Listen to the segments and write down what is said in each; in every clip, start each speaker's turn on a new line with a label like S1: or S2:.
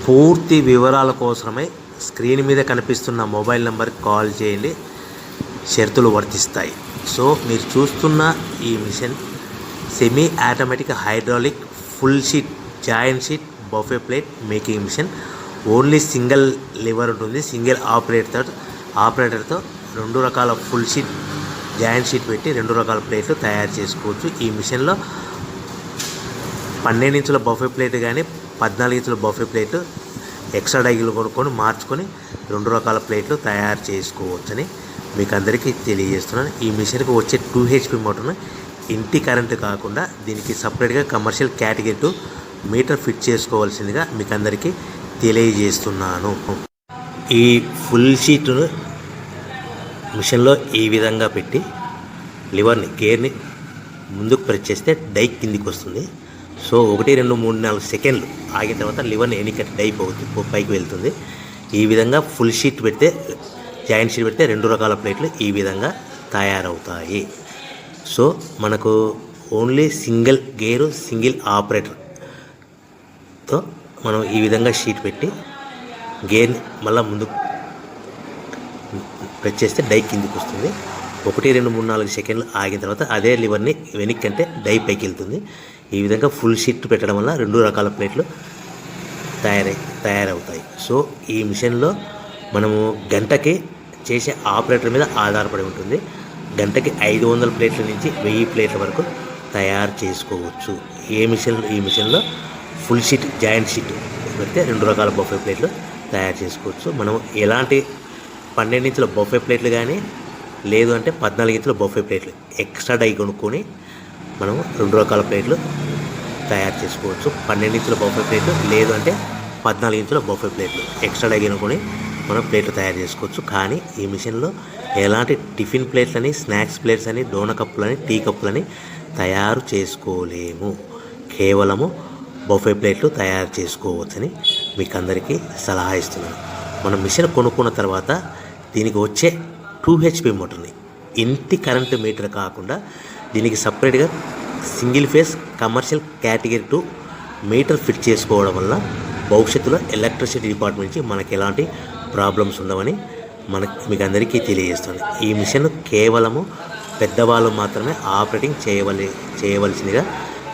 S1: పూర్తి వివరాల కోసమై స్క్రీన్ మీద కనిపిస్తున్న మొబైల్ నెంబర్కి కాల్ చేయండి. షరతులు వర్తిస్తాయి. సో మీరు చూస్తున్న ఈ machine semi automatic hydraulic full sheet joint sheet buffet plate making machine. Only single lever ఉంటుంది. సింగిల్ ఆపరేటర్తో 2 రకాల ఫుల్ షీట్ జాయింట్ షీట్ పెట్టి 2 రకాల ప్లేట్లు తయారు చేసుకోవచ్చు. ఈ మిషన్లో 12 ఇంచుల బఫే ప్లేట్ కానీ 14 ఇంచుల బఫే ప్లేట్ ఎక్స్ట్రా డైలు కొనుక్కొని మార్చుకొని 2 రకాల ప్లేట్లు తయారు చేసుకోవచ్చని మీకు అందరికీ తెలియజేస్తున్నాను. ఈ మిషన్కి వచ్చే 2 HP మోటార్ను ఇంటి కరెంటు కాకుండా దీనికి సపరేట్గా కమర్షియల్ కేటగిరీ 2 మీటర్ ఫిట్ చేసుకోవాల్సిందిగా మీకు అందరికీ తెలియజేస్తున్నాను. ఈ ఫుల్ షీట్ను మిషన్లో ఈ విధంగా పెట్టి లివర్ని గేర్ని ముందుకు ప్రెస్ చేస్తే డై కిందికి వస్తుంది. సో 1 2 3 4 సెకండ్లు ఆగిన తర్వాత లివర్ని ఎన్నికట్టి డై పైకి వెళ్తుంది. ఈ విధంగా ఫుల్ షీట్ పెడితే జాయింట్ షీట్ పెడితే 2 రకాల ప్లేట్లు ఈ విధంగా తయారవుతాయి. సో మనకు ఓన్లీ సింగిల్ గేరు సింగిల్ ఆపరేటర్తో మనం ఈ విధంగా షీట్ పెట్టి గేర్ని మళ్ళీ ముందుకు ప్రెస్ చేస్తే డై కిందికి వస్తుంది. 1 2 3 4 సెకండ్లు ఆగిన తర్వాత అదే లివర్ని వెనక్కి అంటే డై పైకి వెళ్తుంది. ఈ విధంగా ఫుల్ షీట్ పెట్టడం వల్ల 2 రకాల ప్లేట్లు తయారవుతాయి. సో ఈ మిషన్లో మనము గంటకి చేసే ఆపరేటర్ మీద ఆధారపడి ఉంటుంది. గంటకి 500 ప్లేట్ల నుంచి 1000 ప్లేట్ల వరకు తయారు చేసుకోవచ్చు. ఈ మిషన్లో ఫుల్ షీట్ జాయింట్ షీట్ పెడితే 2 రకాల బఫే ప్లేట్లు తయారు చేసుకోవచ్చు. మనం ఎలాంటి 12 ఇంచుల బఫే ప్లేట్లు కానీ లేదు అంటే 14 ఇంచుల బఫే ప్లేట్లు ఎక్స్ట్రా డై కొనుక్కొని మనం 2 రకాల ప్లేట్లు తయారు చేసుకోవచ్చు. 12 ఇంచుల బఫే ప్లేట్లు లేదు అంటే 14 ఇంచుల బఫే ప్లేట్లు ఎక్స్ట్రా డై కొనుక్కొని మనం ప్లేట్లు తయారు చేసుకోవచ్చు. కానీ ఈ మిషన్లో ఎలాంటి టిఫిన్ ప్లేట్లని స్నాక్స్ ప్లేట్స్ అని డోనా కప్పులని టీ కప్పులని తయారు చేసుకోలేము. కేవలము బఫే ప్లేట్లు తయారు చేసుకోవచ్చని మీకు అందరికీ సలహా ఇస్తున్నాను. మనం మిషన్ కొనుక్కున్న తర్వాత దీనికి వచ్చే 2 HP మోటార్ని ఇంటి కరెంటు మీటర్ కాకుండా దీనికి సపరేట్గా single phase commercial category 2 metre fit చేసుకోవడం వల్ల భవిష్యత్తులో ఎలక్ట్రిసిటీ డిపార్ట్మెంట్ నుంచి మనకి ఎలాంటి ప్రాబ్లమ్స్ ఉండవని మీకు అందరికీ తెలియజేస్తుంది. ఈ మిషన్ కేవలము పెద్దవాళ్ళు మాత్రమే ఆపరేటింగ్ చేయవలసిందిగా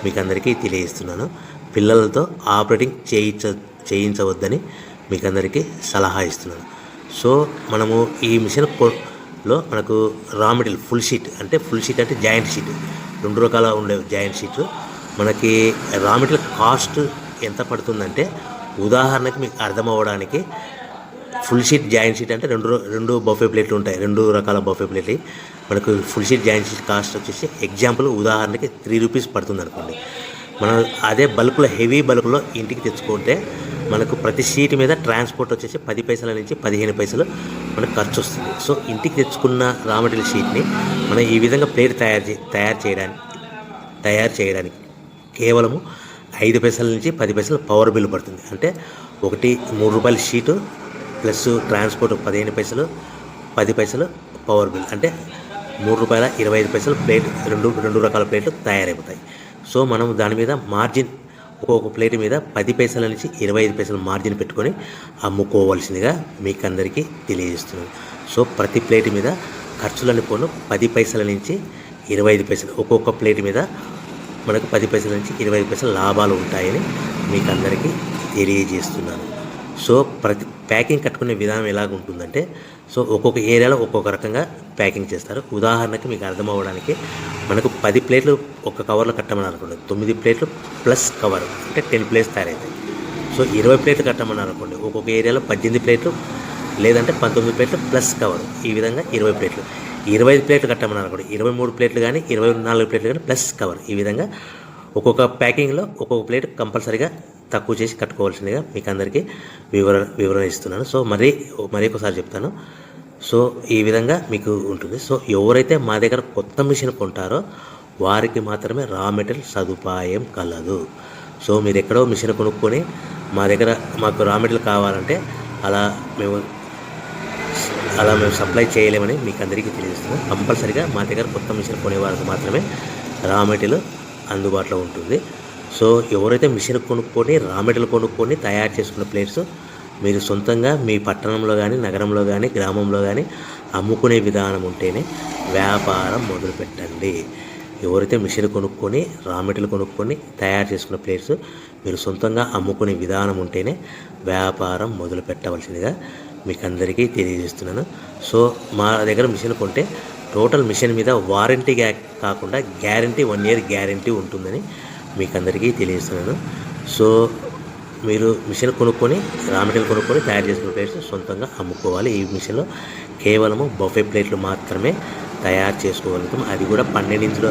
S1: మీకు అందరికీ తెలియజేస్తున్నాను. పిల్లలతో ఆపరేటింగ్ చేయించవద్దని మీకు అందరికీ సలహా ఇస్తున్నాను. సో మనము ఈ మిషన్లో మనకు రా మెటీరియల్ ఫుల్ షీట్ అంటే జాయింట్ షీట్ 2 రకాల ఉండే జాయింట్ షీట్లు మనకి రా మెటీరియల్ కాస్ట్ ఎంత పడుతుందంటే ఉదాహరణకి మీకు అర్థం అవ్వడానికి ఫుల్ షీట్ జాయింట్ షీట్ అంటే 2 బఫే ప్లేట్లు ఉంటాయి. 2 రకాల బఫే ప్లేట్లు మనకు full sheet joint sheet cost వచ్చేసి ఎగ్జాంపుల్ ఉదాహరణకి 3 రూపీస్ పడుతుంది అనుకోండి. మనం అదే బల్క్లో హెవీ బల్క్లో ఇంటికి తెచ్చుకుంటే మనకు ప్రతి షీట్ మీద ట్రాన్స్పోర్ట్ వచ్చేసి 10 పైసల నుంచి 15 పైసలు మనకు ఖర్చు వస్తుంది. సో ఇంటికి తెచ్చుకున్న రా మెటీరియల్ షీట్ని మనం ఈ విధంగా ప్లేట్ తయారు చేయడానికి కేవలము 5 పైసల నుంచి 10 పైసలు పవర్ బిల్ పడుతుంది. అంటే 3 రూపాయల షీటు ప్లస్ ట్రాన్స్పోర్ట్ 15 పైసలు 10 పైసలు పవర్ బిల్ అంటే 3 రూపాయల 25 పైసలు ప్లేట్ 2 రకాల ప్లేట్లు తయారైపోతాయి. సో మనం దాని మీద మార్జిన్ ఒక్కొక్క ప్లేట్ మీద 10 పైసల నుంచి 25 పైసలు మార్జిన్ పెట్టుకొని అమ్ముకోవాల్సిందిగా మీకు అందరికీ తెలియజేస్తున్నాను. సో ప్రతి ప్లేట్ మీద ఖర్చులని పోను 10 పైసల నుంచి 25 పైసలు ఒక్కొక్క ప్లేట్ మీద మనకు 10 పైసల నుంచి 25 పైసలు లాభాలు ఉంటాయని మీకు అందరికీ తెలియజేస్తున్నాను. సో ప్రతి ప్యాకింగ్ కట్టుకునే విధానం ఎలాగ ఉంటుందంటే సో ఒక్కొక్క ఏరియాలో ఒక్కొక్క రకంగా ప్యాకింగ్ చేస్తారు. ఉదాహరణకి మీకు అర్థం అవ్వడానికి మనకు 10 ప్లేట్లు ఒక కవర్లో కట్టమని అనుకోండి, 9 ప్లేట్లు ప్లస్ కవర్ అంటే 10 ప్లేట్స్ తయారవుతాయి. సో 20 ప్లేట్లు కట్టమని అనుకోండి, ఒక్కొక్క ఏరియాలో 18 ప్లేట్లు లేదంటే 19 ప్లేట్లు ప్లస్ కవర్ ఈ విధంగా 20 ప్లేట్లు. 25 ప్లేట్లు కట్టమని అనుకోండి, 23 ప్లేట్లు కానీ 24 ప్లేట్లు కానీ ప్లస్ కవర్ ఈ విధంగా ఒక్కొక్క ప్యాకింగ్లో ఒక్కొక్క ప్లేట్ కంపల్సరీగా తక్కువ చేసి కట్టుకోవాల్సిందిగా మీకు అందరికీ వివరణ ఇస్తున్నాను. సో మరీ ఒకసారి చెప్తాను. సో ఈ విధంగా మీకు ఉంటుంది. సో ఎవరైతే మా దగ్గర కొత్త మిషన్ కొంటారో వారికి మాత్రమే రా మెటీరియల్ సదుపాయం కలదు. సో మీరు ఎక్కడో మిషన్ కొనుక్కొని మాకు రా మెటీరియల్ కావాలంటే అలా మేము సప్లై చేయలేమని మీకు అందరికీ తెలియజేస్తున్నాం. కంపల్సరీగా మా దగ్గర కొత్త మిషన్ కొనే వారికి మాత్రమే రా మెటీరియల్ అందుబాటులో ఉంటుంది. సో ఎవరైతే మిషన్ కొనుక్కొని రా మెటీరియల్ కొనుక్కొని తయారు చేసుకున్న ప్లేట్స్ మీరు సొంతంగా మీ పట్టణంలో కానీ నగరంలో కానీ గ్రామంలో కానీ అమ్ముకునే విధానం ఉంటేనే వ్యాపారం మొదలుపెట్టండి. ఎవరైతే మిషన్ కొనుక్కొని రా మెటీరియల్ కొనుక్కొని తయారు చేసుకున్న ప్లేట్స్ మీరు సొంతంగా అమ్ముకునే విధానం ఉంటేనే వ్యాపారం మొదలు పెట్టవలసిందిగా మీకు అందరికీ తెలియజేస్తున్నాను. సో మా దగ్గర మిషన్ కొంటే టోటల్ మిషన్ మీద వారంటీ కాకుండా గ్యారంటీ 1 year గ్యారంటీ ఉంటుందని మీకు అందరికీ తెలియజేస్తున్నాను. సో మీరు మిషన్ కొనుక్కొని రా మెటీరియల్ కొనుక్కొని తయారు చేసుకున్న ప్లేట్స్ సొంతంగా అమ్ముకోవాలి. ఈ మిషన్లో కేవలము బఫే ప్లేట్లు మాత్రమే తయారు చేసుకోగలుగుతాం. అది కూడా 12 ఇంచుల